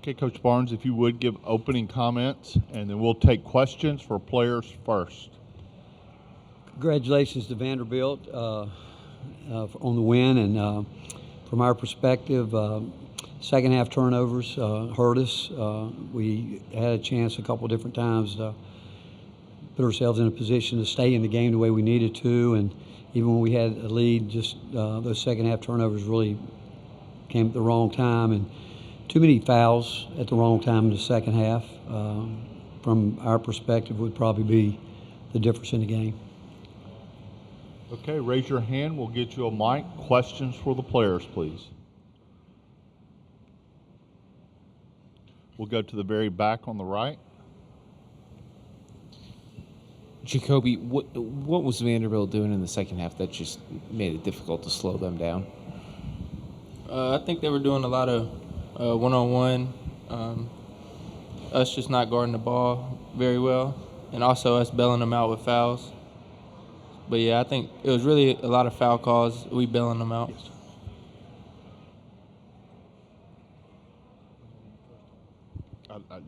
Okay, Coach Barnes, if you would give opening comments, and then we'll take questions for players first. Congratulations to Vanderbilt on the win, and from our perspective, second half turnovers hurt us. We had a chance a couple different times to put ourselves in a position to stay in the game the way we needed to, and even when we had a lead, just those second half turnovers really came at the wrong time, and too many fouls at the wrong time in the second half. From our perspective, would probably be the difference in the game. Okay, raise your hand. We'll get you a mic. Questions for the players, please. We'll go to the very back on the right. Jacoby, what was Vanderbilt doing in the second half that just made it difficult to slow them down? I think they were doing a lot of one-on-one, us just not guarding the ball very well, and also us bailing them out with fouls. But, yeah, I think it was really a lot of foul calls. We bailing them out.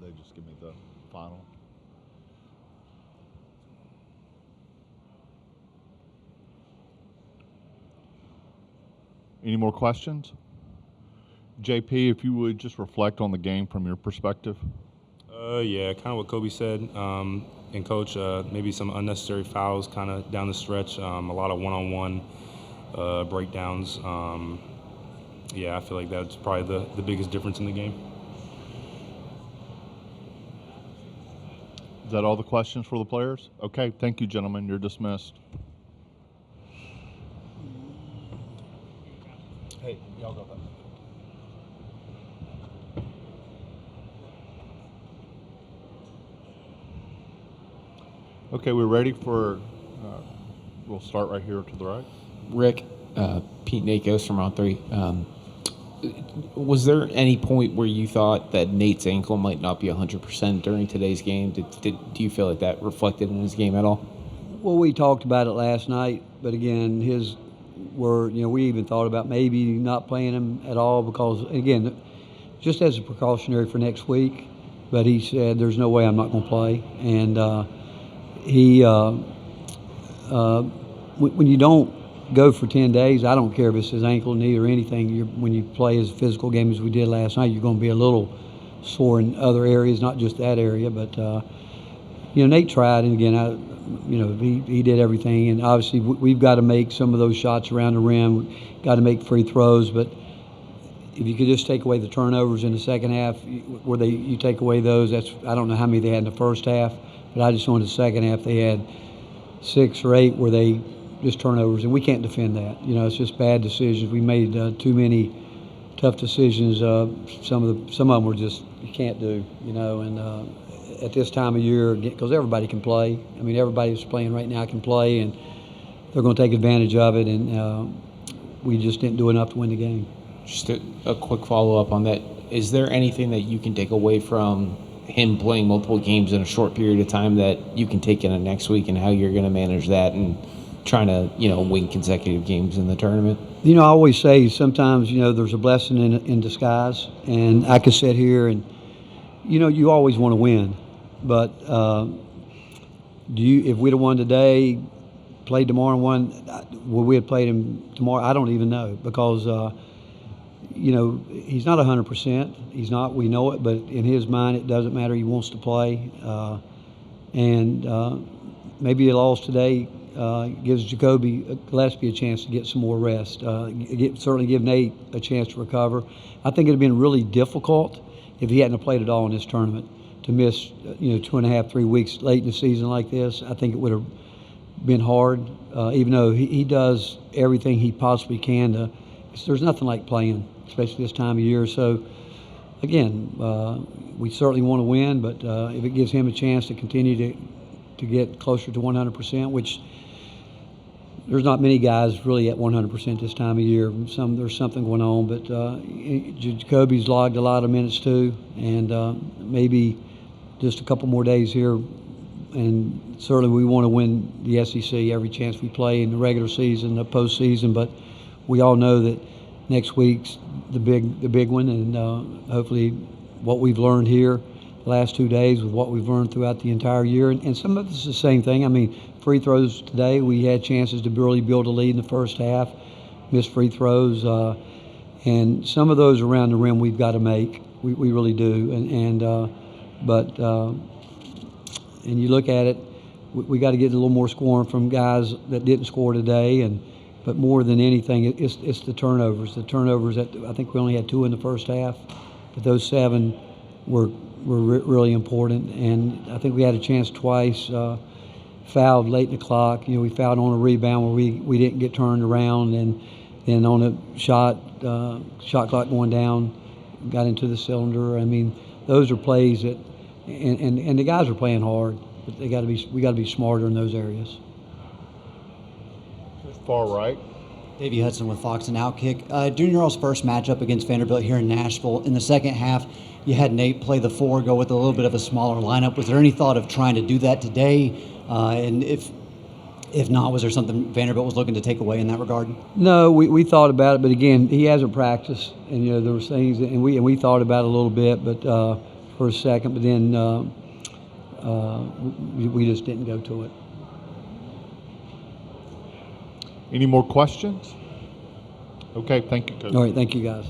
They just give me the final. Any more questions? JP, if you would just reflect on the game from your perspective. Yeah, kind of what Kobe said. And Coach, maybe some unnecessary fouls kind of down the stretch, a lot of one-on-one breakdowns. Yeah, I feel like that's probably the biggest difference in the game. Is that all the questions for the players? Okay, thank you, gentlemen. You're dismissed. Hey, y'all go back. Okay, we're ready for, we'll start right here to the right. Rick, Pete Nakos from On3. Was there any point where you thought that Nate's ankle might not be 100% during today's game? Do you feel like that reflected in his game at all? Well, we talked about it last night, but again, his word, we even thought about maybe not playing him at all because, again, just as a precautionary for next week, but he said, there's no way I'm not going to play. And when you don't go for 10 days, I don't care if it's his ankle, knee, or anything. When you play as physical game as we did last night, you're going to be a little sore in other areas, not just that area. But Nate tried, and again, he did everything. And obviously, we've got to make some of those shots around the rim. We've got to make free throws. But if you could just take away the turnovers in the second half, where you take away those, I don't know how many they had in the first half, but I just know in the second half they had 6 or 8 where they just turnovers, and we can't defend that. It's just bad decisions. We made too many tough decisions. Some of them were just you can't do. And at this time of year, because everybody can play. I mean, everybody who's playing right now can play, and they're going to take advantage of it. And we just didn't do enough to win the game. Just a quick follow-up on that. Is there anything that you can take away from him playing multiple games in a short period of time that you can take into next week, and how you're going to manage that and trying to, win consecutive games in the tournament? I always say sometimes, there's a blessing in disguise, and I could sit here and, you always want to win, but if we'd have won today, played tomorrow and won, would we have played him tomorrow? I don't even know, because he's not 100%. He's not. We know it, but in his mind, it doesn't matter. He wants to play, and maybe a loss today gives Jacoby Gillespie a chance to get some more rest. Certainly give Nate a chance to recover. I think it'd have been really difficult if he hadn't played at all in this tournament to miss 2.5, 3 weeks late in the season like this. I think it would have been hard, even though he does everything he possibly can to. There's nothing like playing, especially this time of year. So, again, we certainly want to win, but if it gives him a chance to continue to get closer to 100%, which there's not many guys really at 100% this time of year. There's something going on, but Jacoby's logged a lot of minutes too, and maybe just a couple more days here. And certainly we want to win the SEC every chance we play in the regular season, the postseason, but we all know that next week's the big one, and hopefully what we've learned here the last 2 days with what we've learned throughout the entire year. And some of it's the same thing. I mean, free throws today, we had chances to really build a lead in the first half, missed free throws. And some of those around the rim we've got to make. We really do. And you look at it, we got to get a little more scoring from guys that didn't score today. But more than anything, it's the turnovers. The turnovers that I think we only had 2 in the first half, but those 7 were really important. And I think we had a chance twice. Fouled late in the clock. We fouled on a rebound where we didn't get turned around, and then on a shot clock going down, got into the cylinder. I mean, those are plays that, and the guys are playing hard, but we got to be smarter in those areas. Far right. Davey Hudson with Fox and Outkick. During your all's first matchup against Vanderbilt here in Nashville, in the second half, you had Nate play the 4, go with a little bit of a smaller lineup. Was there any thought of trying to do that today? And if not, was there something Vanderbilt was looking to take away in that regard? No, we thought about it, but again, he hasn't practiced, and there was things, and we thought about it a little bit, but for a second, but then we just didn't go to it. Any more questions? Okay, thank you, Coach. All right, thank you guys.